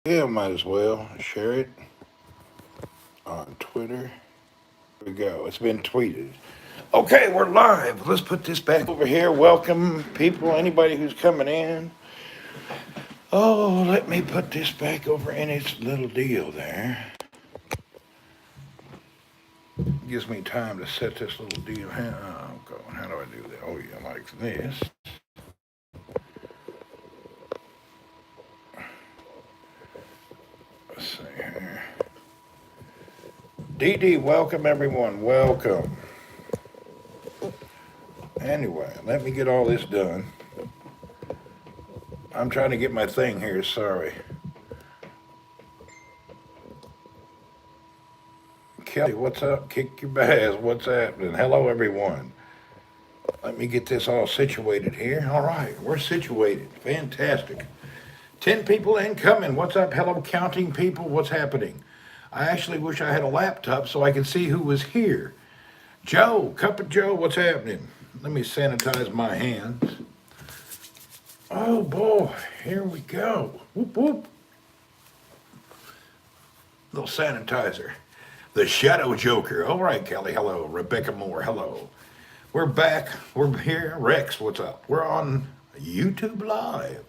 Yeah, might as well share it on Twitter. Here we go. It's been tweeted. Okay, we're live. Let's put this back over here. Welcome, people, anybody who's coming in. Oh, let me put this back over in its little deal there. Gives me time to set this little deal. How do I do that? Oh, yeah, like this. Let's see here. DD, welcome, everyone. Welcome. Anyway, let me get all this done. I'm trying to get my thing here, sorry. Kelly, what's up? Kick your bass. What's happening? Hello, everyone. Let me get this all situated here. All right, we're situated. Fantastic. 10 people incoming. What's up? Hello, counting people. What's happening? I actually wish I had a laptop so I could see who was here. Joe, Cup of Joe, what's happening? Let me sanitize my hands. Oh boy, here we go. Whoop, whoop. Little sanitizer. The Shadow Joker. All right, Kelly, hello. Rebecca Moore, hello. We're back. We're here. Rex, what's up? We're on YouTube Live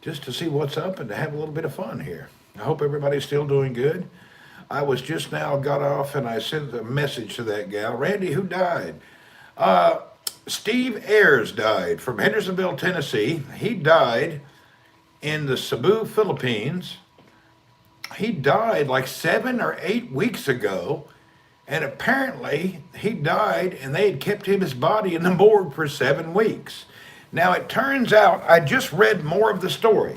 just to see what's up and to have a little bit of fun here. I hope everybody's still doing good. I was just now got off and I sent a message to that gal. Randy, who died? Steve Ayers died from Hendersonville, Tennessee. He died in the Cebu, Philippines. He died like 7 or 8 weeks ago. And apparently he died and they had kept his body in the morgue for 7 weeks. Now it turns out I just read more of the story.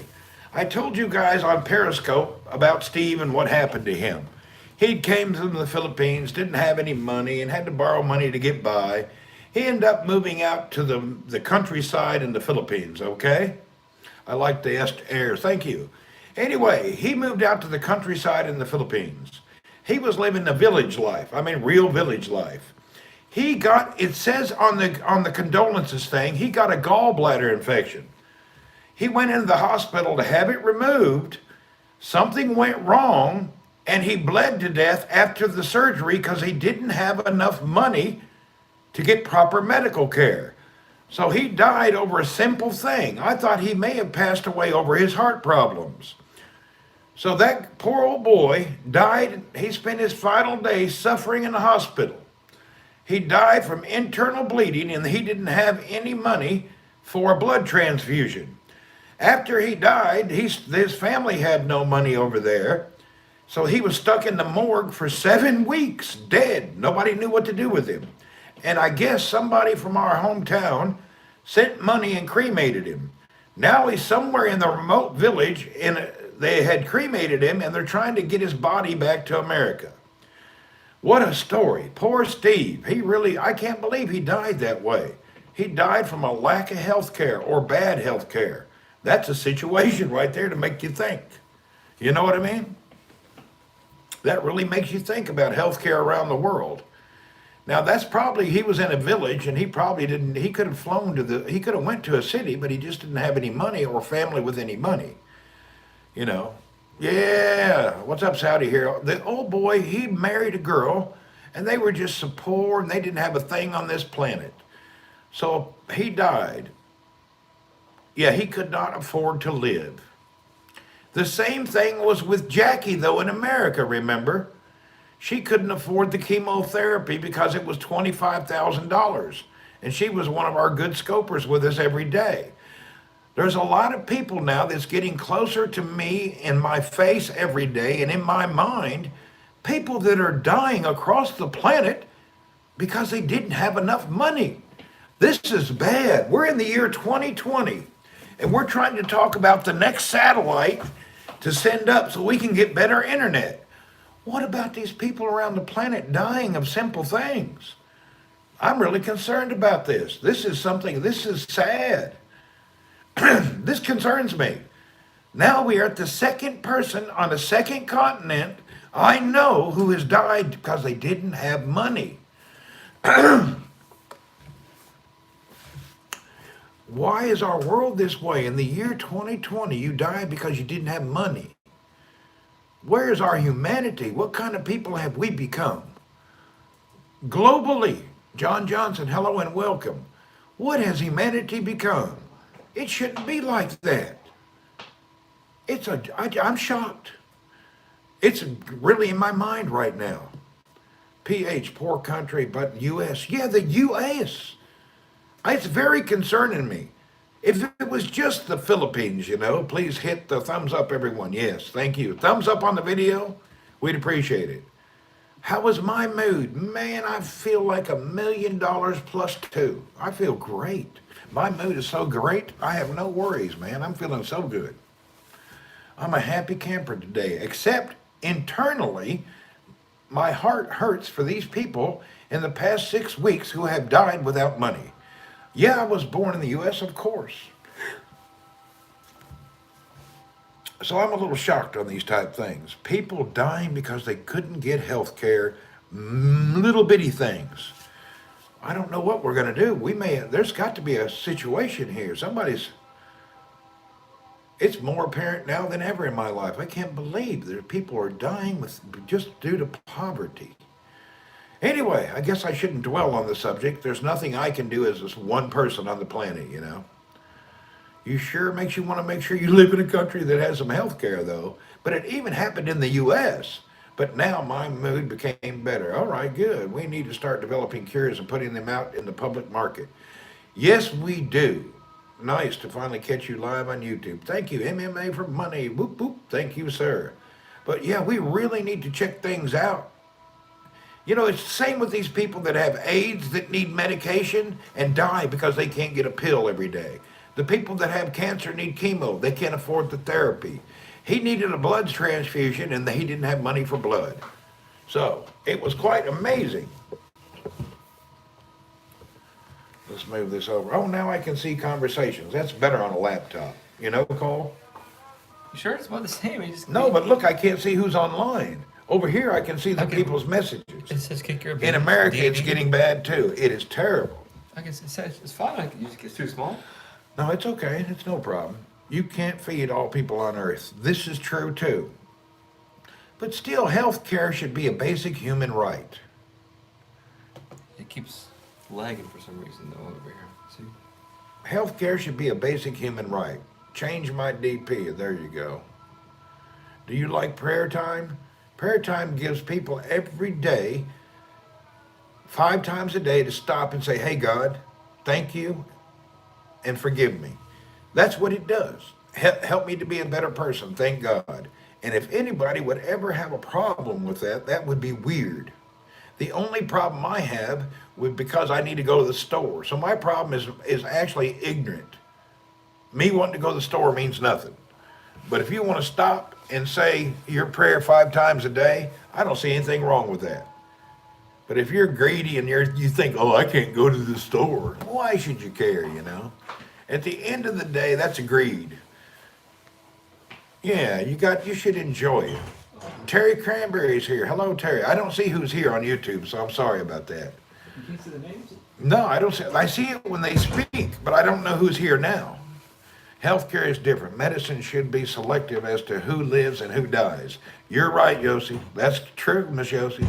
I told you guys on Periscope about Steve and what happened to him. He came from the Philippines, didn't have any money and had to borrow money to get by. He ended up moving out to the countryside in the Philippines, okay? I like the airs, thank you. Anyway, he moved out to the countryside in the Philippines. He was living the village life. I mean, real village life. He got, it says on the condolences thing, he got a gallbladder infection. He went into the hospital to have it removed. Something went wrong, and he bled to death after the surgery because he didn't have enough money to get proper medical care. So he died over a simple thing. I thought he may have passed away over his heart problems. So that poor old boy died. He spent his final days suffering in the hospital. He died from internal bleeding and he didn't have any money for a blood transfusion. After he died, his family had no money over there. So he was stuck in the morgue for 7 weeks, dead. Nobody knew what to do with him. And I guess somebody from our hometown sent money and cremated him. Now he's somewhere in the remote village and they had cremated him and they're trying to get his body back to America. What a story. Poor Steve. I can't believe he died that way. He died from a lack of health care or bad health care. That's a situation right there to make you think. You know what I mean? That really makes you think about health care around the world. Now that's probably, he was in a village and he probably didn't, he could have he could have went to a city, but he just didn't have any money or family with any money. You know, yeah, what's up, Saudi here? The old boy, he married a girl and they were just so poor and they didn't have a thing on this planet. So he died. Yeah, he could not afford to live. The same thing was with Jackie, though, in America, remember? She couldn't afford the chemotherapy because it was $25,000. And she was one of our good scopers with us every day. There's a lot of people now that's getting closer to me in my face every day and in my mind, people that are dying across the planet because they didn't have enough money. This is bad. We're in the year 2020 and we're trying to talk about the next satellite to send up so we can get better internet. What about these people around the planet dying of simple things? I'm really concerned about this. This is sad. This concerns me. Now we are at the second person on the second continent I know who has died because they didn't have money. Why is our world this way? In the year 2020, you died because you didn't have money. Where is our humanity? What kind of people have we become? Globally, John Johnson, hello and welcome. What has humanity become? It shouldn't be like that. I'm shocked. It's really in my mind right now. PH, poor country, but US. Yeah, the US. It's very concerning me. If it was just the Philippines, please hit the thumbs up, everyone. Yes, thank you. Thumbs up on the video. We'd appreciate it. How was my mood? Man, I feel like $1,000,000 plus two. I feel great. My mood is so great. I have no worries, man. I'm feeling so good. I'm a happy camper today, except internally, my heart hurts for these people in the past 6 weeks who have died without money. Yeah, I was born in the US, of course. So I'm a little shocked on these type things. People dying because they couldn't get health care, little bitty things. I don't know what we're going to do. There's got to be a situation here. It's more apparent now than ever in my life. I can't believe that people are dying just due to poverty. Anyway, I guess I shouldn't dwell on the subject. There's nothing I can do as this one person on the planet. You sure makes you want to make sure you live in a country that has some health care, though. But it even happened in the U.S. But now my mood became better. All right, good. We need to start developing cures and putting them out in the public market. Yes, we do. Nice to finally catch you live on YouTube. Thank you, MMA for money. Whoop, whoop. Thank you, sir. But yeah, we really need to check things out. It's the same with these people that have AIDS that need medication and die because they can't get a pill every day. The people that have cancer need chemo. They can't afford the therapy. He needed a blood transfusion and he didn't have money for blood. So it was quite amazing. Let's move this over. Oh, now I can see conversations. That's better on a laptop. Cole? You sure it's about the same? No, but look, I can't see who's online. Over here, I can see the people's messages. It says kick your In America, it's getting bad too. It is terrible. I guess it says it's fine. It's too small. No, it's okay. It's no problem. You can't feed all people on earth. This is true too. But still, health care should be a basic human right. It keeps lagging for some reason though over here. See? Health care should be a basic human right. Change my DP. There you go. Do you like prayer time? Prayer time gives people every day, 5 times a day, to stop and say, hey, God, thank you and forgive me. That's what it does. Help me to be a better person, thank God. And if anybody would ever have a problem with that, that would be weird. The only problem I have would because I need to go to the store. So my problem is actually ignorant. Me wanting to go to the store means nothing. But if you want to stop and say your prayer 5 times a day, I don't see anything wrong with that. But if you're greedy and you think, oh, I can't go to the store, why should you care, At the end of the day, that's greed. Yeah, you should enjoy it. Terry Cranberry's here. Hello, Terry. I don't see who's here on YouTube, so I'm sorry about that. You can't see the names? No, I don't see. I see it when they speak, but I don't know who's here now. Healthcare is different. Medicine should be selective as to who lives and who dies. You're right, Yossi. That's true, Miss Yossi.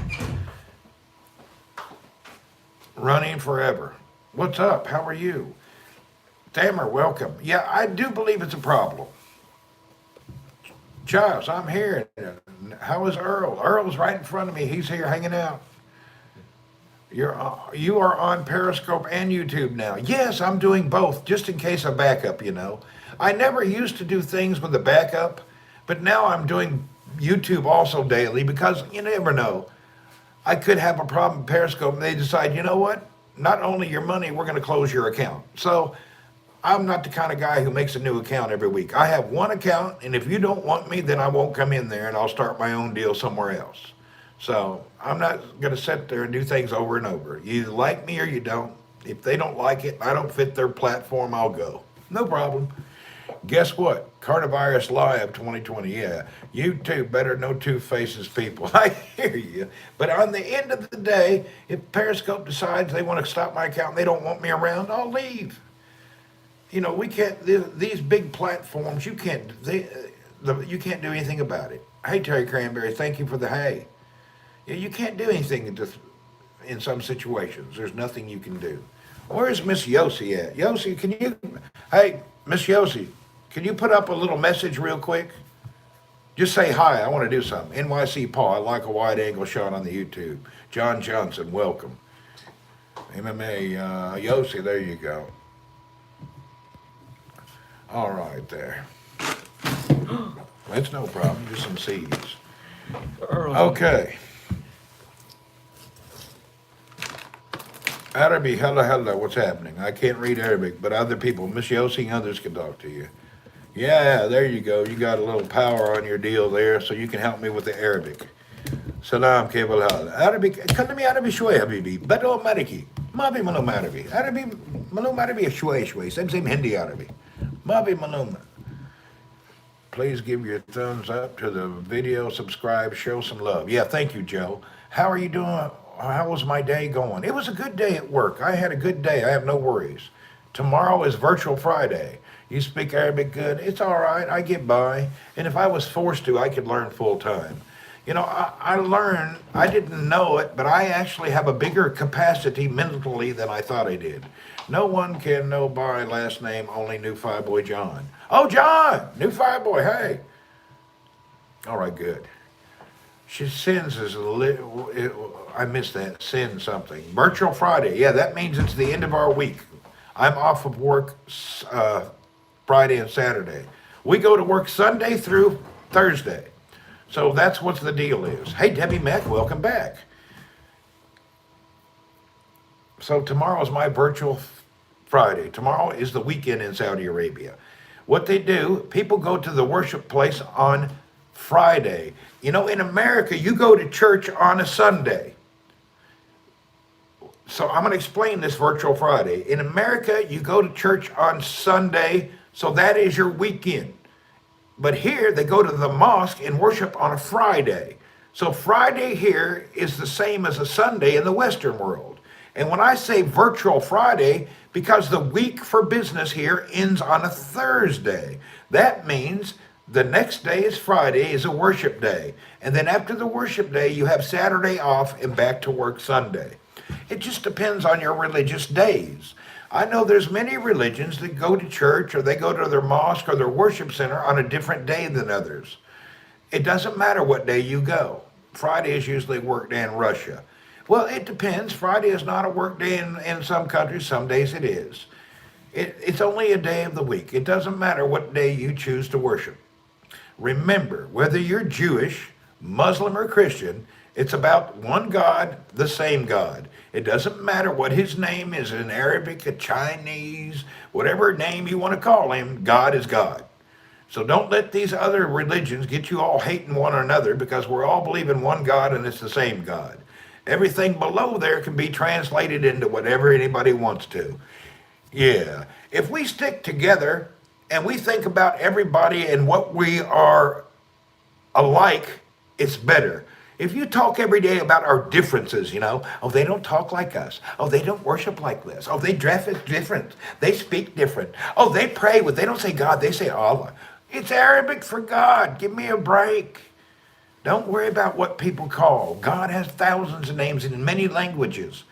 Running forever. What's up? How are you? Tamer, welcome. Yeah, I do believe it's a problem. Giles, I'm here. How is Earl? Earl's right in front of me. He's here hanging out. You are on Periscope and YouTube now. Yes, I'm doing both, just in case of backup, I never used to do things with the backup, but now I'm doing YouTube also daily because you never know. I could have a problem with Periscope and they decide, you know what? Not only your money, we're going to close your account. So I'm not the kind of guy who makes a new account every week. I have one account, and if you don't want me, then I won't come in there and I'll start my own deal somewhere else. So I'm not going to sit there and do things over and over. You either like me or you don't. If they don't like it, I don't fit their platform, I'll go. No problem. Guess what? Coronavirus Live 2020. Yeah, YouTube better no two faces people. I hear you. But on the end of the day, if Periscope decides they want to stop my account and they don't want me around, I'll leave. We can't, these big platforms, you can't do anything about it. Hey, Terry Cranberry, thank you for the hay. Yeah, you can't do anything in some situations. There's nothing you can do. Where's Miss Yossi at? Yossi, can you, hey, Miss Yossi, can you put up a little message real quick? Just say hi. I want to do something. NYC Paul, I like a wide angle shot on the YouTube. John Johnson, welcome. MMA, Yossi, there you go. All right, there. That's no problem. Just some seeds. Okay. Arabic, hello, what's happening? I can't read Arabic, but other people, Miss Yossi, others can talk to you. Yeah, there you go. You got a little power on your deal there, so you can help me with the Arabic. Salam, كيف الحال؟ عربي كلمي عربي شوي حبيبي بدو أمريكي ما في معلوم عربي معلوم عربي شوي same Hindi عربي ما في معلوم. Please give your thumbs up to the video, subscribe, show some love. Yeah, thank you, Joe. How are you doing? How was my day going? It was a good day at work. I had a good day. I have no worries. Tomorrow is Virtual Friday. You speak Arabic good? It's all right. I get by. And if I was forced to, I could learn full time. You know, I learned, I didn't know it, but I actually have a bigger capacity mentally than I thought I did. No one can know by last name, only New Fireboy John. Oh, John, New Fireboy, hey. All right, good. She sins is I missed that, sin something. Virtual Friday, yeah, that means it's the end of our week. I'm off of work Friday and Saturday. We go to work Sunday through Thursday. So that's what the deal is. Hey, Debbie Mack, welcome back. So tomorrow's my virtual Friday. Tomorrow is the weekend in Saudi Arabia. What they do, people go to the worship place on Friday. You know, in America, you go to church on a Sunday. So I'm going to explain this virtual Friday. In America, you go to church on Sunday, so that is your weekend. But here, they go to the mosque and worship on a Friday. So Friday here is the same as a Sunday in the Western world. And when I say virtual Friday, because the week for business here ends on a Thursday, that means the next day is Friday, is a worship day. And then after the worship day, you have Saturday off and back to work Sunday. It just depends on your religious days. I know there's many religions that go to church or they go to their mosque or their worship center on a different day than others. It doesn't matter what day you go. Friday is usually a work day in Russia. Well, it depends. Friday is not a work day in some countries. Some days it is. It's only a day of the week. It doesn't matter what day you choose to worship. Remember, whether you're Jewish, Muslim, or Christian, it's about one God, the same God. It doesn't matter what his name is in Arabic, a Chinese, whatever name you want to call him, God is God. So don't let these other religions get you all hating one another because we're all believing one God and it's the same God. Everything below there can be translated into whatever anybody wants to. Yeah. If we stick together and we think about everybody and what we are alike, it's better. If you talk every day about our differences, you know, oh, they don't talk like us. Oh, they don't worship like this. Oh, they dress different. They speak different. Oh, they pray with, they don't say God, they say Allah. It's Arabic for God. Give me a break. Don't worry about what people call. God has thousands of names in many languages.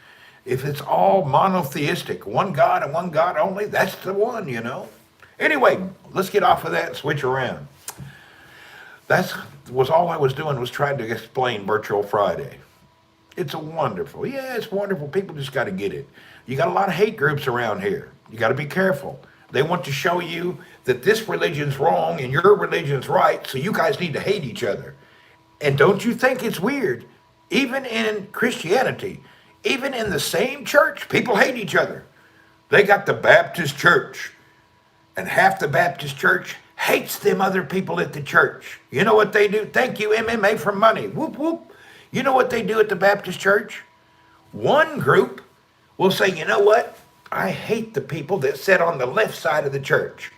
If it's all monotheistic, one God and one God only, that's the one, you know. Anyway, let's get off of that and switch around. That was all I was doing was trying to explain Virtual Friday. It's wonderful. Yeah, it's wonderful. People just got to get it. You got a lot of hate groups around here. You got to be careful. They want to show you that this religion's wrong and your religion's right, so you guys need to hate each other. And don't you think it's weird? Even in Christianity, even in the same church, people hate each other. They got the Baptist church, and half the Baptist church hates them other people at the church. You know what they do? Thank you, MMA, for money. Whoop, whoop. You know what they do at the Baptist church? One group will say, you know what? I hate the people that sit on the left side of the church.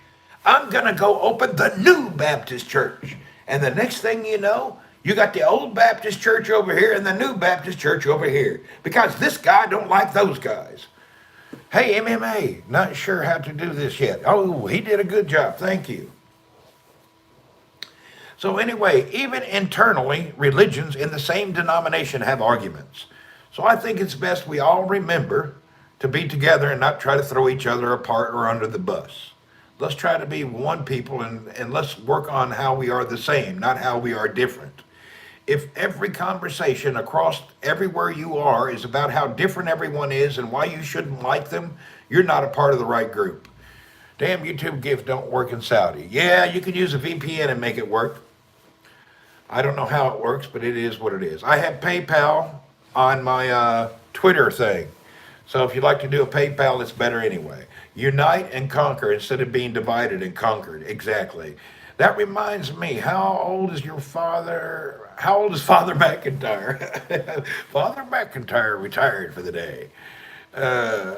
I'm going to go open the new Baptist church. And the next thing you know, you got the old Baptist church over here and the new Baptist church over here. Because this guy don't like those guys. Hey, MMA, not sure how to do this yet. Oh, he did a good job. Thank you. So anyway, even internally, religions in the same denomination have arguments. So I think it's best we all remember to be together and not try to throw each other apart or under the bus. Let's try to be one people, and let's work on how we are the same, not how we are different. If every conversation across everywhere you are is about how different everyone is and why you shouldn't like them, you're not a part of the right group. Damn YouTube gift don't work in Saudi. Yeah, you can use a VPN and make it work. I don't know how it works, but it is what it is. I have PayPal on my Twitter thing. So if you'd like to do a PayPal, it's better anyway. Unite and conquer instead of being divided and conquered. Exactly. That reminds me, how old is your father? How old is Father McIntyre? Father McIntyre retired for the day. Uh,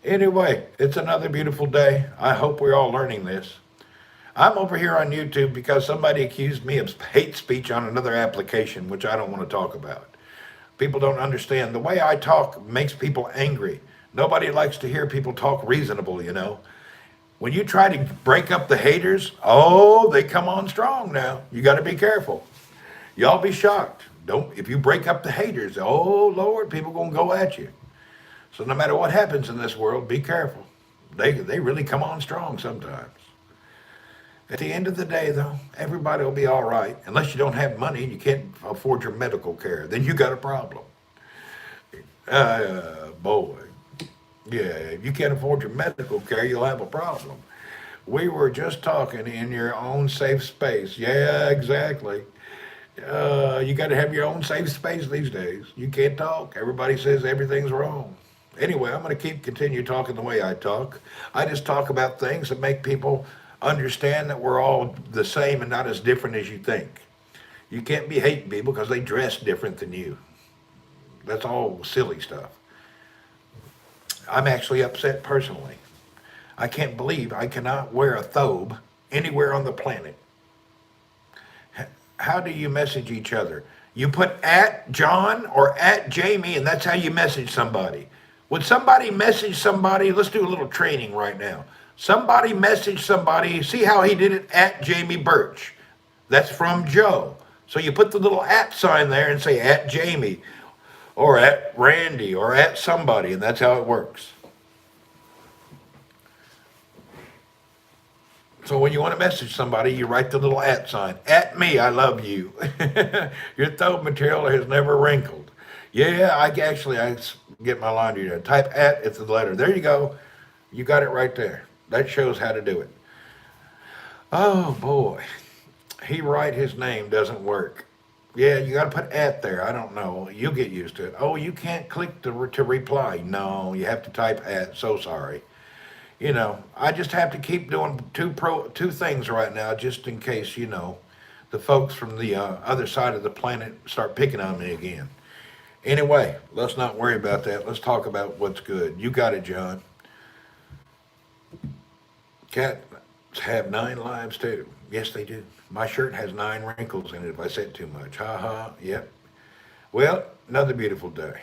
anyway, it's another beautiful day. I hope we're all learning this. I'm over here on YouTube because somebody accused me of hate speech on another application, which I don't want to talk about. People don't understand. The way I talk makes people angry. Nobody likes to hear people talk reasonable, you know. When you try to break up the haters, oh, they come on strong now. You got to be careful. Y'all be shocked. Don't, if you break up the haters, oh Lord, people gonna go at you. So no matter what happens in this world, be careful. They really come on strong sometimes. At the end of the day, though, everybody will be all right. Unless you don't have money and you can't afford your medical care, then you got a problem. Boy, yeah, if you can't afford your medical care, you'll have a problem. We were just talking in your own safe space. Yeah, exactly. You got to have your own safe space these days. You can't talk. Everybody says everything's wrong. Anyway, I'm going to continue talking the way I talk. I just talk about things that make people understand that we're all the same and not as different as you think. You can't be hating people because they dress different than you. That's all silly stuff. I'm actually upset personally. I can't believe I cannot wear a thobe anywhere on the planet. How do you message each other? You put at John or at Jamie, and that's how you message somebody. Would somebody message somebody? Let's do a little training right now. Somebody message somebody. See how he did it at Jamie Birch. That's from Joe. So you put the little at sign there and say at Jamie or at Randy or at somebody, and that's how it works. So when you want to message somebody, you write the little at sign. At me, I love you. Your throat material has never wrinkled. Yeah, I get my laundry done. Type at, it's the letter. There you go. You got it right there. That shows how to do it. Oh boy. He write his name doesn't work. Yeah, you got to put at there. I don't know. You'll get used to it. Oh, you can't click to reply. No, you have to type at. So sorry. You know, I just have to keep doing two things right now, just in case, you know, the folks from the other side of the planet start picking on me again. Anyway, let's not worry about that. Let's talk about what's good. You got it, John. Cats have 9 lives too. Yes, they do. My shirt has 9 wrinkles in it if I said too much. Ha ha. Yep. Well, another beautiful day.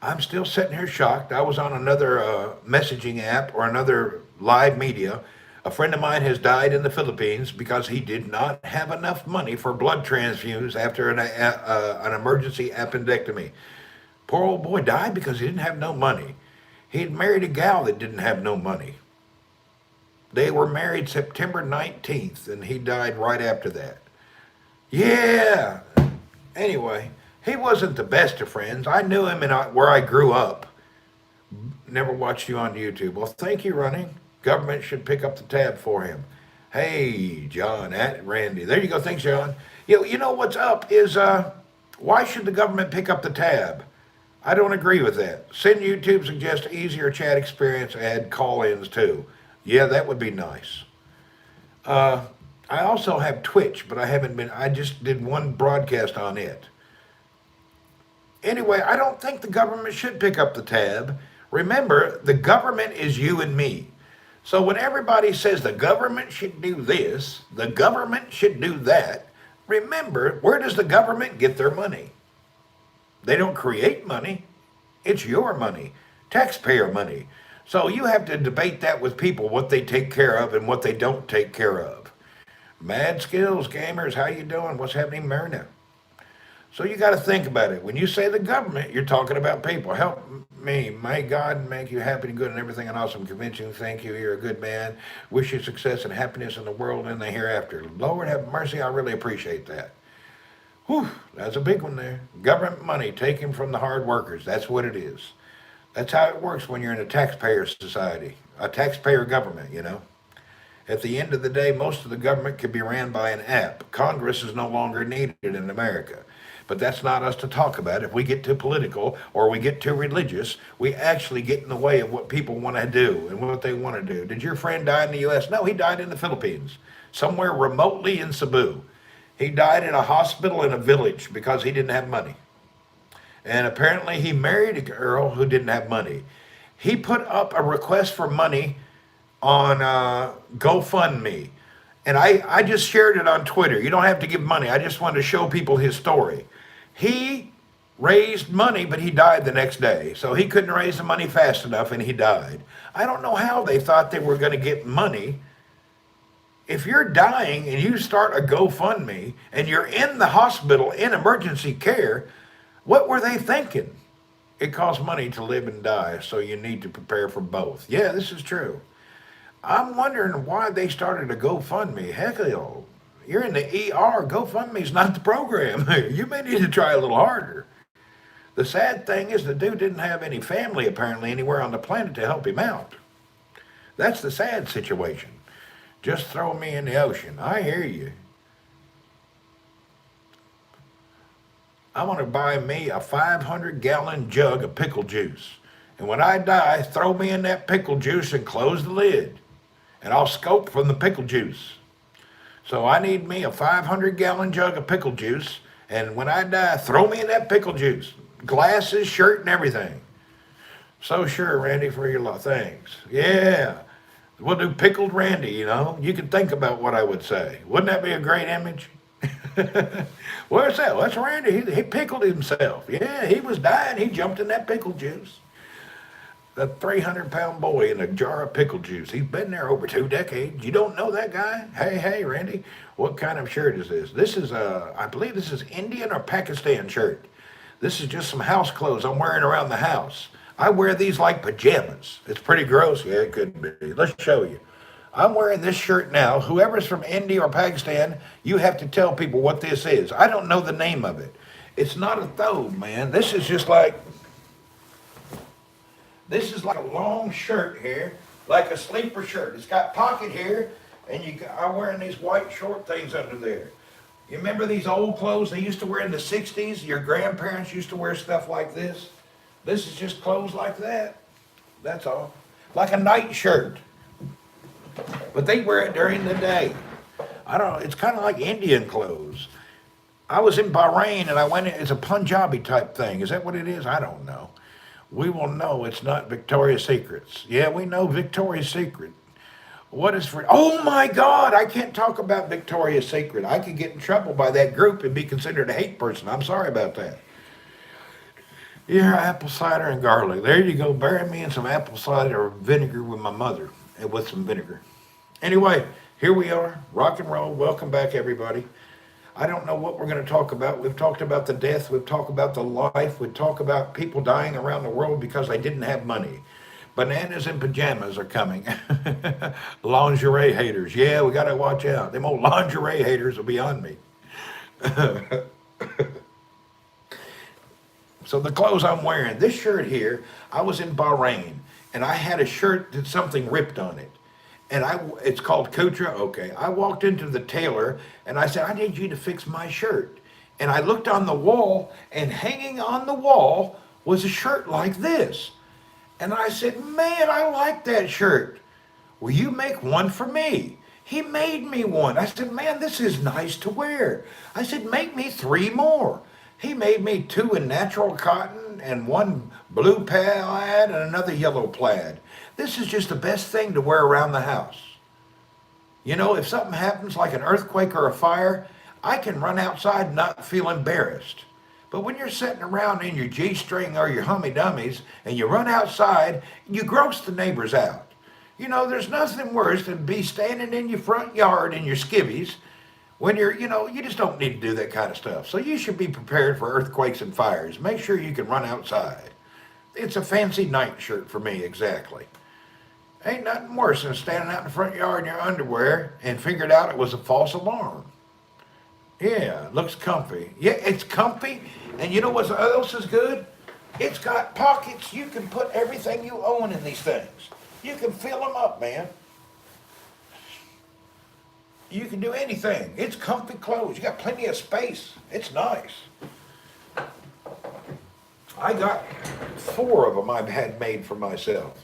I'm still sitting here shocked. I was on another messaging app or another live media. A friend of mine has died in the Philippines because he did not have enough money for blood transfusions after an emergency appendectomy. Poor old boy died because he didn't have no money. He had married a gal that didn't have no money. They were married September 19th, and he died right after that. Yeah. Anyway, he wasn't the best of friends. I knew him where I grew up. Never watched you on YouTube. Well, thank you, Running. Government should pick up the tab for him. Hey, John, at Randy. There you go. Thanks, John. You know what's up is why should the government pick up the tab? I don't agree with that. Send YouTube suggest easier chat experience, add call-ins too. Yeah, that would be nice. I also have Twitch, but I just did one broadcast on it. Anyway, I don't think the government should pick up the tab. Remember, the government is you and me. So when everybody says the government should do this, the government should do that, remember, where does the government get their money? They don't create money. It's your money, taxpayer money. So you have to debate that with people, what they take care of and what they don't take care of. Mad Skills Gamers, how you doing? What's happening, Marina? So you got to think about it. When you say the government, you're talking about people. Help me. May God make you happy and good and everything and awesome. Convention. Thank you. You're a good man. Wish you success and happiness in the world and the hereafter. Lord have mercy. I really appreciate that. Whew, that's a big one there. Government money taken from the hard workers. That's what it is. That's how it works when you're in a taxpayer society, a taxpayer government. At the end of the day, most of the government can be ran by an app. Congress is no longer needed in America. But that's not us to talk about. If we get too political or we get too religious, we actually get in the way of what people want to do and what they want to do. Did your friend die in the U.S.? No, he died in the Philippines, somewhere remotely in Cebu. He died in a hospital in a village because he didn't have money. And apparently he married a girl who didn't have money. He put up a request for money on GoFundMe. And I just shared it on Twitter. You don't have to give money. I just wanted to show people his story. He raised money, but he died the next day. So he couldn't raise the money fast enough and he died. I don't know how they thought they were going to get money. If you're dying and you start a GoFundMe and you're in the hospital in emergency care, what were they thinking? It costs money to live and die, so you need to prepare for both. Yeah, this is true. I'm wondering why they started a GoFundMe. Heck, you're in the ER. GoFundMe's not the program. You may need to try a little harder. The sad thing is the dude didn't have any family apparently anywhere on the planet to help him out. That's the sad situation. Just throw me in the ocean. I hear you. I want to buy me a 500-gallon jug of pickle juice. And when I die, throw me in that pickle juice and close the lid. And I'll scope from the pickle juice. So I need me a 500-gallon jug of pickle juice. And when I die, throw me in that pickle juice. Glasses, shirt, and everything. So sure, Randy, for your thanks. Yeah. We'll do pickled Randy, You can think about what I would say. Wouldn't that be a great image? Where's that? Well, that's Randy. He pickled himself. Yeah, he was dying. He jumped in that pickle juice. The 300-pound boy in a jar of pickle juice. He's been there over 2 decades. You don't know that guy? Hey, Randy, what kind of shirt is this? This is, I believe this is Indian or Pakistan shirt. This is just some house clothes I'm wearing around the house. I wear these like pajamas. It's pretty gross. Yeah, it could be. Let's show you. I'm wearing this shirt now. Whoever's from India or Pakistan, you have to tell people what this is. I don't know the name of it. It's not a thobe, man. This is like a long shirt here, like a sleeper shirt. It's got pocket here, and I'm wearing these white short things under there. You remember these old clothes they used to wear in the 60s? Your grandparents used to wear stuff like this. This is just clothes like that. That's all. Like a night shirt. But they wear it during the day. I don't know. It's kind of like Indian clothes. I was in Bahrain and I went in. It's a Punjabi type thing. Is that what it is? I don't know. We will know it's not Victoria's Secrets. Yeah, we know Victoria's Secret. What is for? Oh my God! I can't talk about Victoria's Secret. I could get in trouble by that group and be considered a hate person. I'm sorry about that. Yeah, apple cider and garlic. There you go. Bury me in some apple cider vinegar with my mother and with some vinegar. Anyway, here we are. Rock and roll. Welcome back, everybody. I don't know what we're going to talk about. We've talked about the death. We've talked about the life. We've talked about people dying around the world because they didn't have money. Bananas and pajamas are coming. Lingerie haters. Yeah, we got to watch out. Them old lingerie haters will be on me. So the clothes I'm wearing, this shirt here, I was in Bahrain, and I had a shirt that something ripped on it. And it's called Kutra. Okay. I walked into the tailor, and I said, I need you to fix my shirt. And I looked on the wall, and hanging on the wall was a shirt like this. And I said, man, I like that shirt. Will you make one for me? He made me one. I said, man, this is nice to wear. I said, make me 3 more. He made me 2 in natural cotton and 1 blue plaid and another yellow plaid. This is just the best thing to wear around the house. You know, if something happens like an earthquake or a fire, I can run outside and not feel embarrassed. But when you're sitting around in your G-string or your hummy-dummies and you run outside, you gross the neighbors out. You know, there's nothing worse than be standing in your front yard in your skivvies when you just don't need to do that kind of stuff. So you should be prepared for earthquakes and fires. Make sure you can run outside. It's a fancy night shirt for me, exactly. Ain't nothing worse than standing out in the front yard in your underwear and figured out it was a false alarm. Yeah, it looks comfy. Yeah, it's comfy. And you know what else is good? It's got pockets. You can put everything you own in these things. You can fill them up, man. You can do anything. It's comfy clothes. You got plenty of space. It's nice. I got 4 of them I've had made for myself.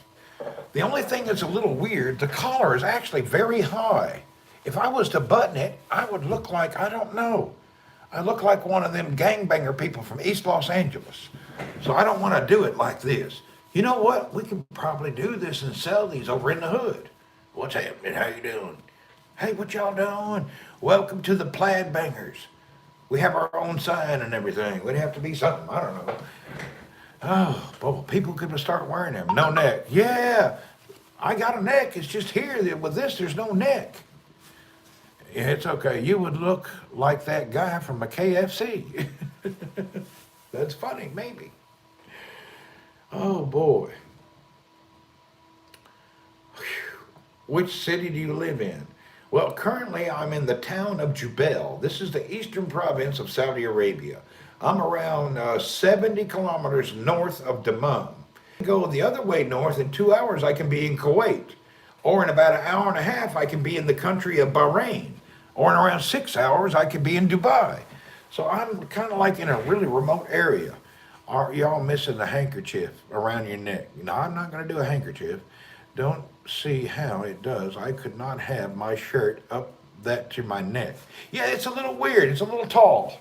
The only thing that's a little weird, the collar is actually very high. If I was to button it, I would look like, I don't know. I look like one of them gangbanger people from East Los Angeles. So I don't want to do it like this. You know what? We can probably do this and sell these over in the hood. What's happening? How you doing? Hey, what y'all doing? Welcome to the Plaid Bangers. We have our own sign and everything. We'd have to be something. I don't know. Oh, boy, people could start wearing them. No neck. Yeah, I got a neck. It's just here. With this, there's no neck. Yeah, it's okay. You would look like that guy from a KFC. That's funny, maybe. Oh, boy. Whew. Which city do you live in? Well, currently I'm in the town of Jubail. This is the eastern province of Saudi Arabia. I'm around 70 kilometers north of Dammam. Go the other way north, in 2 hours I can be in Kuwait. Or in about an hour and a half I can be in the country of Bahrain. Or in around 6 hours I could be in Dubai. So I'm kind of like in a really remote area. Are y'all missing the handkerchief around your neck? No, I'm not going to do a handkerchief. Don't see how it does. I could not have my shirt up that to my neck. Yeah, it's a little weird. It's a little tall.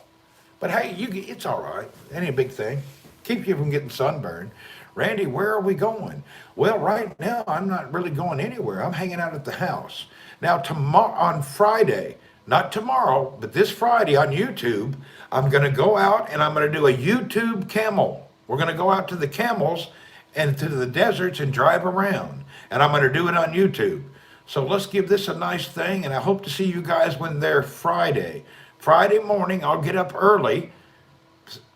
But hey, it's all right. Ain't a big thing. Keep you from getting sunburned. Randy, where are we going? Well, right now, I'm not really going anywhere. I'm hanging out at the house. Now, on Friday, not tomorrow, but this Friday on YouTube, I'm going to go out and I'm going to do a YouTube camel. We're going to go out to the camels and to the deserts and drive around. And I'm going to do it on YouTube. So let's give this a nice thing, and I hope to see you guys when they're Friday. Friday morning, I'll get up early,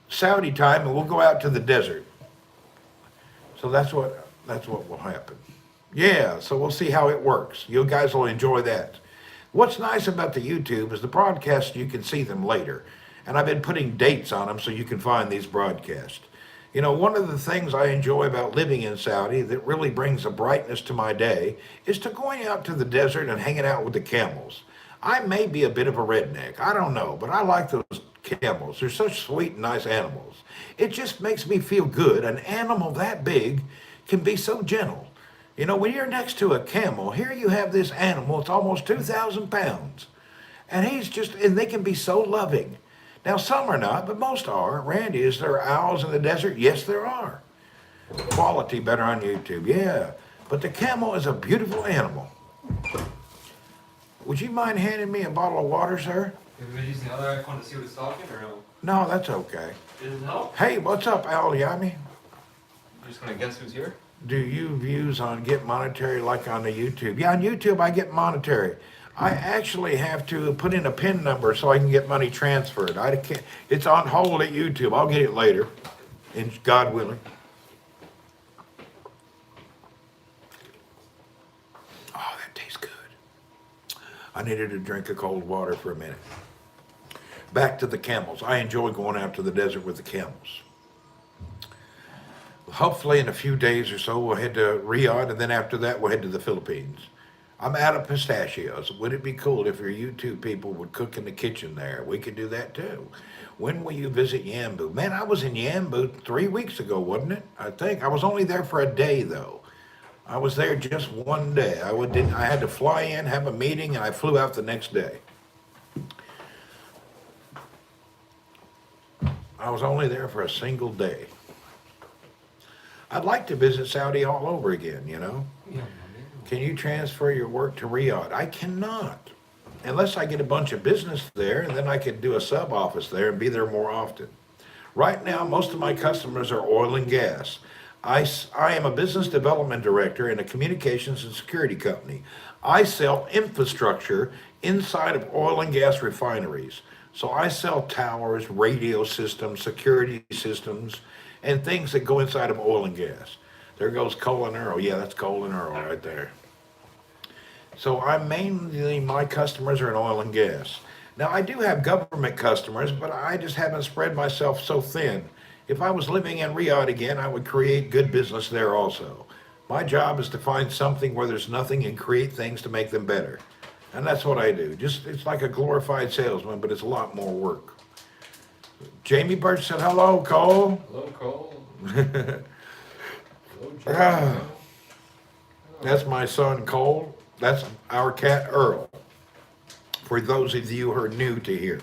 Saudi time, and we'll go out to the desert. So that's what will happen. Yeah, so we'll see how it works. You guys will enjoy that. What's nice about the YouTube is the broadcasts, you can see them later. And I've been putting dates on them so you can find these broadcasts. You know, one of the things I enjoy about living in Saudi that really brings a brightness to my day is to going out to the desert and hanging out with the camels. I may be a bit of a redneck, I don't know, but I like those camels. They're such sweet and nice animals. It just makes me feel good. An animal that big can be so gentle. You know, when you're next to a camel, here you have this animal, it's almost 2,000 pounds. And and they can be so loving. Now, some are not, but most are. Randy, is there owls in the desert? Yes, there are. Quality better on YouTube, yeah. But the camel is a beautiful animal. Would you mind handing me a bottle of water, sir? Have you been using the other iPhone to see what it's talking, or no? No, that's okay. Does it help? Hey, what's up, Al Yami? You're just gonna guess who's here? Do you views on Get Monetary like on the YouTube? Yeah, on YouTube I get monetary. I actually have to put in a PIN number so I can get money transferred. I can't. It's on hold at YouTube. I'll get it later, God willing. Oh, that tastes good. I needed to drink a cold water for a minute. Back to the camels. I enjoy going out to the desert with the camels. Hopefully in a few days or so we'll head to Riyadh, and then after that we'll head to the Philippines. I'm out of pistachios. Would it be cool if your YouTube people would cook in the kitchen there? We could do that too. When will you visit Yanbu? Man, I was in Yanbu 3 weeks ago, wasn't it? I think. I was only there for a day though. I was there just one day. I had to fly in, have a meeting, and I flew out the next day. I was only there for a single day. I'd like to visit Saudi all over again, you know? Yeah. Can you transfer your work to Riyadh? I cannot, unless I get a bunch of business there, and then I could do a sub office there and be there more often. Right now, most of my customers are oil and gas. I am a business development director in a communications and security company. I sell infrastructure inside of oil and gas refineries. So I sell towers, radio systems, security systems, and things that go inside of oil and gas. There goes Cole and Earl. Yeah, that's Cole and Earl right there. So I'm mainly, my customers are in oil and gas. Now I do have government customers, but I just haven't spread myself so thin. If I was living in Riyadh again, I would create good business there also. My job is to find something where there's nothing and create things to make them better. And that's what I do. Just it's like a glorified salesman, but it's a lot more work. Jamie Birch said hello, Cole. Hello, Cole. Hello, Ah, Joe. that's my son Cole. That's our cat Earl. For those of you who are new to here.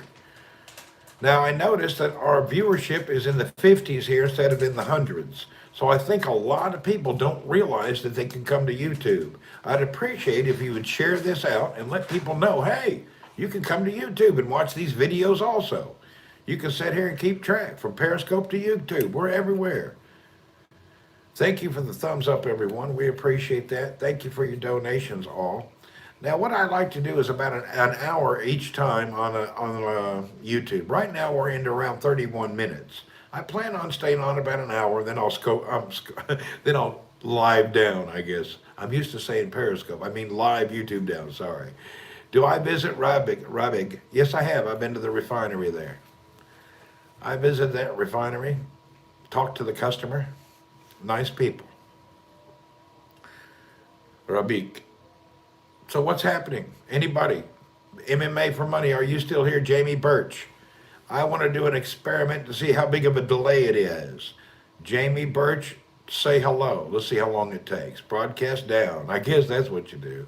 Now, I noticed that our viewership is in the 50s here instead of in the hundreds. So I think a lot of people don't realize that they can come to YouTube. I'd appreciate if you would share this out and let people know, hey, you can come to YouTube and watch these videos also. You can sit here and keep track from Periscope to YouTube. We're everywhere. Thank you for the thumbs up, everyone. We appreciate that. Thank you for your donations, all. Now, what I like to do is about an hour each time on YouTube. Right now, we're into around 31 minutes. I plan on staying on about an hour, then then I'll live down, I guess. I'm used to saying Periscope. I mean live YouTube down, sorry. Do I visit Rabig? Yes, I have. I've been to the refinery there. I visited that refinery, talked to the customer. Nice people. Rabik. So what's happening? Anybody? MMA for money. Are you still here, Jamie Birch? I want to do an experiment to see how big of a delay it is. Jamie Birch, say hello. Let's see how long it takes. Broadcast down. I guess that's what you do.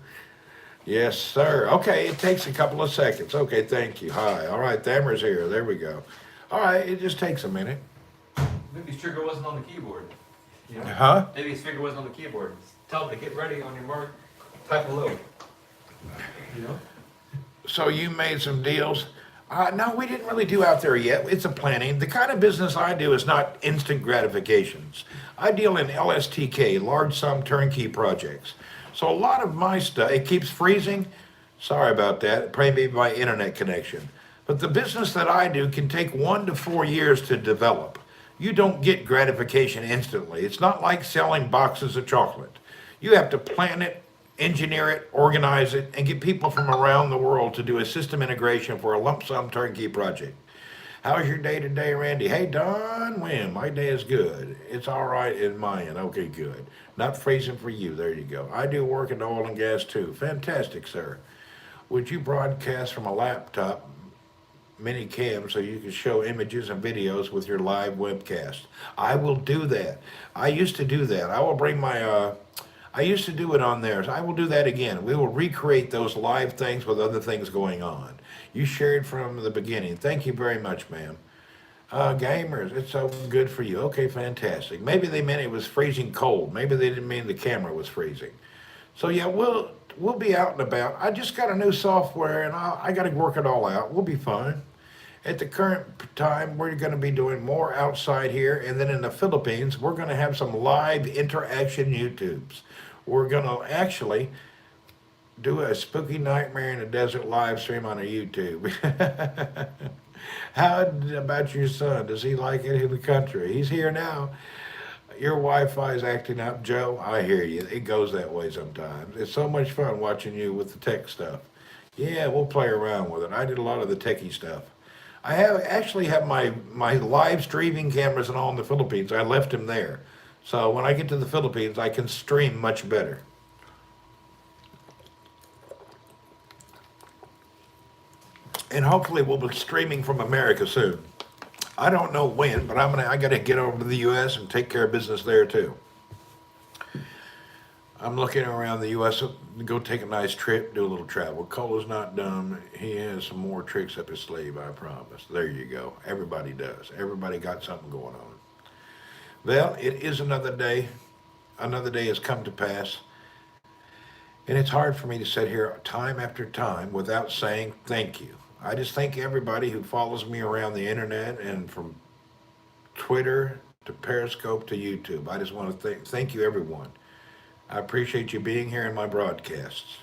Yes, sir. Okay, it takes a couple of seconds. Okay, thank you. Hi. All right, Thamer's here. There we go. All right, it just takes a minute. Maybe his trigger wasn't on the keyboard. You know? Huh? Maybe his finger wasn't on the keyboard. Tell him to get ready on your mark. Type hello. You know? So you made some deals? No, we didn't really do out there yet. It's a planning. The kind of business I do is not instant gratifications. I deal in LSTK, large sum turnkey projects. So a lot of my stuff, it keeps freezing. Sorry about that. Probably my internet connection. But the business that I do can take 1 to 4 years to develop. You don't get gratification instantly. It's not like selling boxes of chocolate. You have to plan it, engineer it, organize it, and get people from around the world to do a system integration for a lump sum turnkey project. How's your day today, Randy? Hey, Don, when? My day is good. It's all right in mine. Okay, good. Not freezing for you. There you go. I do work in oil and gas too. Fantastic, sir. Would you broadcast from a laptop mini cam so you can show images and videos with your live webcast? I will do that. I used to do that. I will bring my I used to do it on theirs. I will do that again. We will recreate those live things with other things going on. You shared from the beginning. Thank you very much, ma'am. Gamers, it's so good for you. Okay, fantastic. Maybe they meant it was freezing cold. Maybe they didn't mean the camera was freezing. So yeah, we'll be out and about. I just got a new software and I got to work it all out. We'll be fine. At the current time, we're going to be doing more outside here, and then in the Philippines, we're going to have some live interaction YouTubes. We're going to actually do a spooky nightmare in the desert live stream on a YouTube. How about your son? Does he like it in the country? He's here now. Your Wi-Fi is acting up, Joe. I hear you. It goes that way sometimes. It's so much fun watching you with the tech stuff. Yeah, we'll play around with it. I did a lot of the techie stuff. I actually have my live streaming cameras and all in the Philippines. I left them there. So when I get to the Philippines, I can stream much better. And hopefully we'll be streaming from America soon. I don't know when, but I got to get over to the U.S. and take care of business there too. I'm looking around the U.S. Go take a nice trip, do a little travel. Cole is not dumb. He has some more tricks up his sleeve, I promise. There you go. Everybody does. Everybody got something going on. Well, it is another day. Another day has come to pass. And it's hard for me to sit here time after time without saying thank you. I just thank everybody who follows me around the internet and from Twitter to Periscope to YouTube. I just want to thank you, everyone. I appreciate you being here in my broadcasts.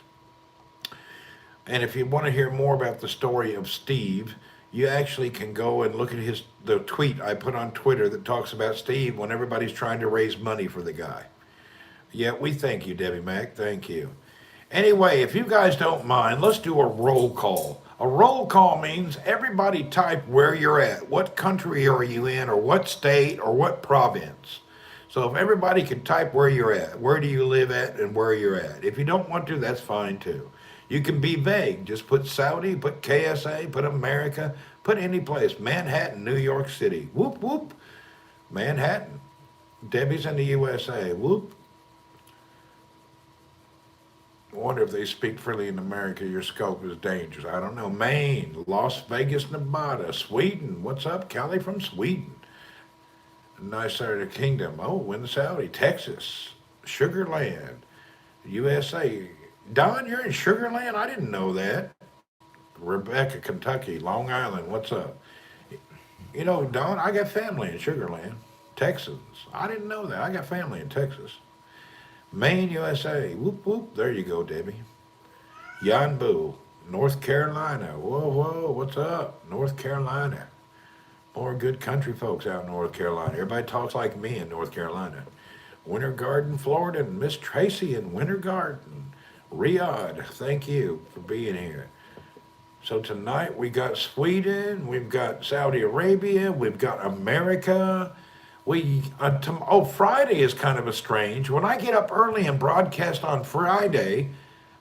And if you want to hear more about the story of Steve, you actually can go and look at the tweet I put on Twitter that talks about Steve when everybody's trying to raise money for the guy. Yeah, we thank you, Debbie Mack. Thank you. Anyway, if you guys don't mind, let's do a roll call. A roll call means everybody type where you're at. What country are you in, or what state, or what province? So if everybody could type where you're at, where do you live at, and where you're at. If you don't want to, that's fine too. You can be vague. Just put Saudi, put KSA, put America, put any place. Manhattan, New York City. Whoop, whoop. Manhattan. Debbie's in the USA. Whoop. I wonder if they speak freely in America, your scope is dangerous. I don't know. Maine, Las Vegas, Nevada, Sweden. What's up? Kelly from Sweden. Nice side of the kingdom. Oh, in the Saudi. Texas, Sugar Land, USA. Don, you're in Sugar Land? I didn't know that. Rebecca, Kentucky, Long Island. What's up? You know, Don, I got family in Sugar Land. Texans. I didn't know that. I got family in Texas. Maine, USA. Whoop, whoop. There you go, Debbie. Yanbu, North Carolina. Whoa, whoa. What's up? North Carolina. More good country folks out in North Carolina. Everybody talks like me in North Carolina. Winter Garden, Florida, and Miss Tracy in Winter Garden. Riyadh, thank you for being here. So tonight we got Sweden, we've got Saudi Arabia, we've got America. Friday is kind of a strange. When I get up early and broadcast on Friday,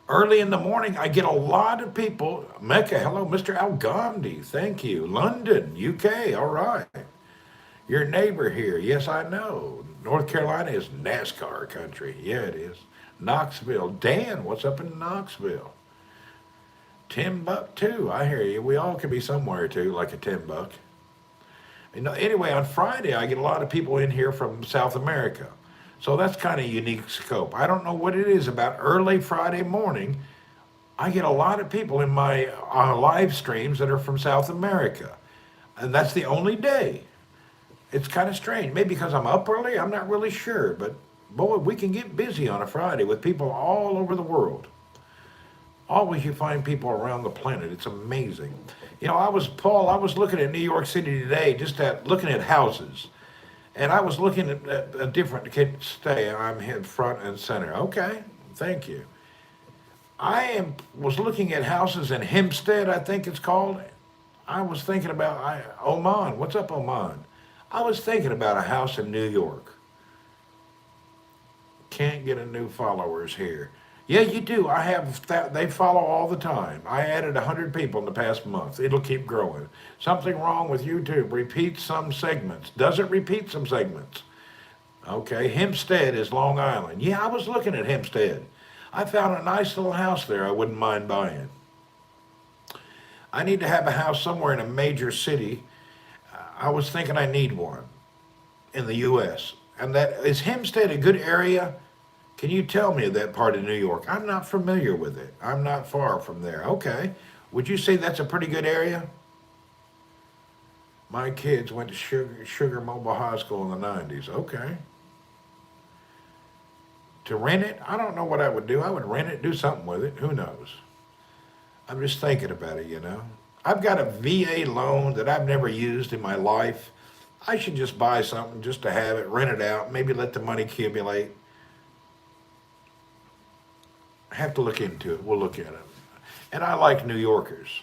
early in the morning, I get a lot of people. Mecca, hello, Mr. Al Ghamdi, thank you. London, UK, all right. Your neighbor here, yes, I know. North Carolina is NASCAR country. Yeah, it is. Knoxville. Dan, what's up in Knoxville? Timbuktu, I hear you. We all could be somewhere too, like a Timbuk. Anyway, on Friday, I get a lot of people in here from South America. So that's kind of unique scope. I don't know what it is about early Friday morning. I get a lot of people in my live streams that are from South America. And that's the only day. It's kind of strange. Maybe because I'm up early, I'm not really sure. But boy, we can get busy on a Friday with people all over the world. Always you find people around the planet. It's amazing. I was looking at New York City today, looking at houses. And I was looking at a different stay. I'm in front and center. Okay, thank you. Was looking at houses in Hempstead, I think it's called. I was thinking about Oman. What's up, Oman? I was thinking about a house in New York. Can't get a new followers here. Yeah, you do. I have they follow all the time. I added 100 people in the past month. It'll keep growing. Something wrong with YouTube. Repeats some segments. Does it repeat some segments? Okay, Hempstead is Long Island. Yeah, I was looking at Hempstead. I found a nice little house there I wouldn't mind buying. I need to have a house somewhere in a major city. I was thinking I need one in the U.S. And is Hempstead a good area? Can you tell me that part of New York? I'm not familiar with it. I'm not far from there. Okay. Would you say that's a pretty good area? My kids went to Sugar Mobile High School in the 90s. Okay. To rent it? I don't know what I would do. I would rent it, do something with it. Who knows? I'm just thinking about it, I've got a VA loan that I've never used in my life. I should just buy something just to have it, rent it out, maybe let the money accumulate. I have to look into it. We'll look at it. And I like New Yorkers.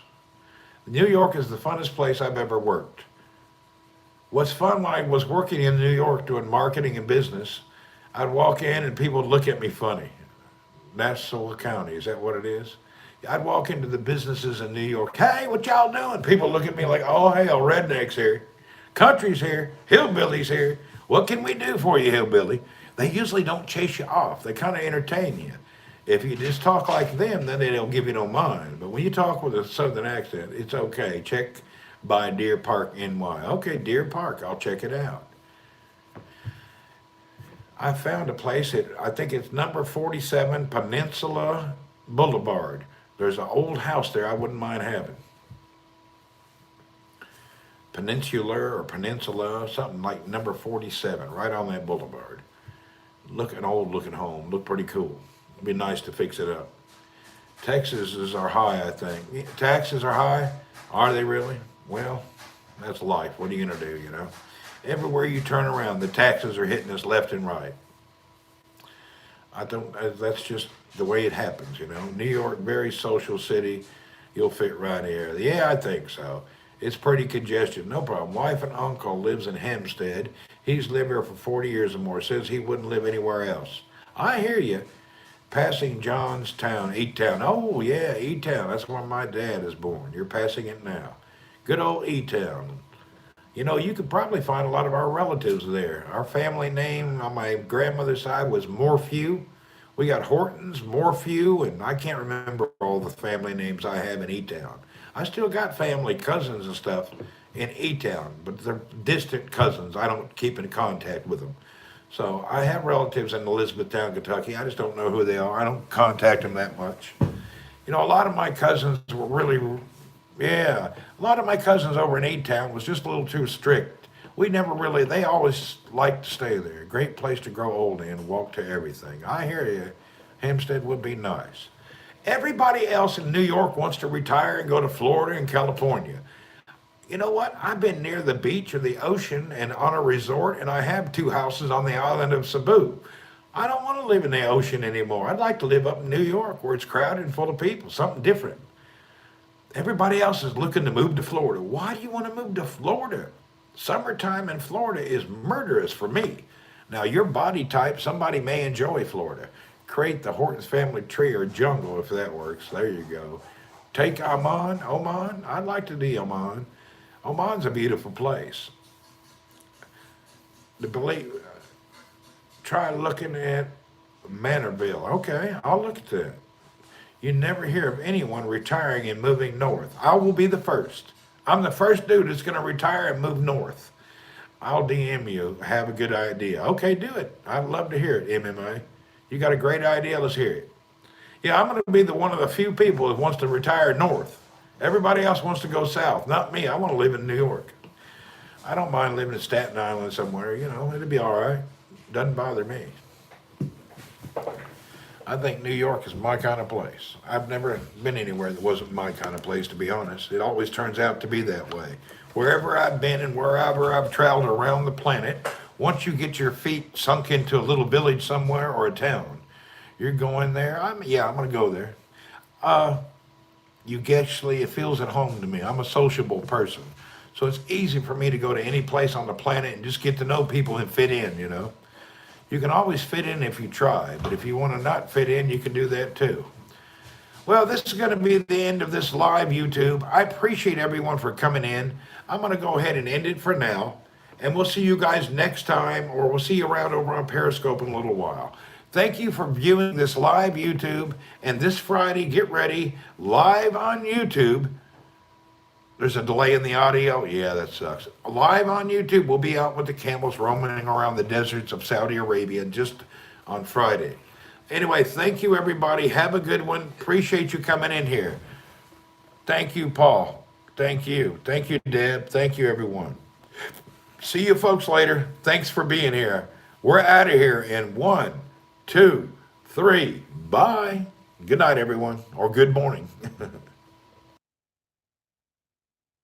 New York is the funnest place I've ever worked. What's fun when I was working in New York doing marketing and business, I'd walk in and people would look at me funny. Nassau County, is that what it is? I'd walk into the businesses in New York. Hey, what y'all doing? People look at me like, oh, hell, rednecks here. Country's here. Hillbilly's here. What can we do for you, hillbilly? They usually don't chase you off. They kind of entertain you. If you just talk like them, then they don't give you no mind. But when you talk with a southern accent, it's okay. Check by Deer Park, NY. Okay, Deer Park, I'll check it out. I found a place I think it's number 47 Peninsula Boulevard. There's an old house there I wouldn't mind having. Peninsular or Peninsula, something like number 47, right on that boulevard. Look, an old looking home, look pretty cool. It'd be nice to fix it up. Texas are high, I think. Taxes are high. Are they really? Well, that's life. What are you gonna do, you know? Everywhere you turn around, the taxes are hitting us left and right. I don't, that's just the way it happens, you know? New York, very social city. You'll fit right here. Yeah, I think so. It's pretty congested, no problem. Wife and uncle lives in Hempstead. He's lived here for 40 years or more. Says he wouldn't live anywhere else. I hear you. Passing Johnstown, E-Town. Oh, yeah, E-Town. That's where my dad is born. You're passing it now. Good old E-Town. You know, you could probably find a lot of our relatives there. Our family name on my grandmother's side was Morphew. We got Hortons, Morphew, and I can't remember all the family names I have in E-Town. I still got family, cousins and stuff in E-Town, but they're distant cousins. I don't keep in contact with them. So I have relatives in Elizabethtown, Kentucky. I just don't know who they are. I don't contact them that much. You know, a lot of my cousins were really, yeah, a lot of my cousins over in E-Town was just a little too strict. We never really, they always liked to stay there. Great place to grow old in, walk to everything. I hear you. Hempstead would be nice. Everybody else in New York wants to retire and go to Florida and California. You know what? I've been near the beach or the ocean and on a resort, and I have 2 houses on the island of Cebu. I don't want to live in the ocean anymore. I'd like to live up in New York where it's crowded and full of people, something different. Everybody else is looking to move to Florida. Why do you want to move to Florida? Summertime in Florida is murderous for me. Now, your body type, somebody may enjoy Florida. Create the Horton's family tree or jungle if that works. There you go. Take Oman. I'd like to do Oman. Oman's a beautiful place. Try looking at Manorville. Okay, I'll look at that. You never hear of anyone retiring and moving north. I will be the first. I'm the first dude that's going to retire and move north. I'll DM you. Have a good idea. Okay, do it. I'd love to hear it, MMA. You got a great idea. Let's hear it. Yeah, I'm going to be one of the few people that wants to retire north. Everybody else wants to go south. Not me. I want to live in New York. I don't mind living in Staten Island somewhere. You know, it'll be all right. Doesn't bother me. I think New York is my kind of place. I've never been anywhere that wasn't my kind of place, to be honest. It always turns out to be that way. Wherever I've been and wherever I've traveled around the planet, once you get your feet sunk into a little village somewhere or a town, you're going there. I'm going to go there. It feels at home to me. I'm a sociable person. So it's easy for me to go to any place on the planet and just get to know people and fit in, you know. You can always fit in if you try, but if you want to not fit in, you can do that too. Well, this is going to be the end of this live YouTube. I appreciate everyone for coming in. I'm going to go ahead and end it for now, and we'll see you guys next time, or we'll see you around over on Periscope in a little while. Thank you for viewing this live YouTube, and this Friday, get ready, live on YouTube. There's a delay in the audio. Yeah, that sucks. Live on YouTube, we'll be out with the camels roaming around the deserts of Saudi Arabia just on Friday. Anyway, thank you, everybody. Have a good one. Appreciate you coming in here. Thank you, Paul. Thank you. Thank you, Deb. Thank you, everyone. See you folks later. Thanks for being here. We're out of here in 1, 2, 3. Bye. Good night, everyone, or good morning.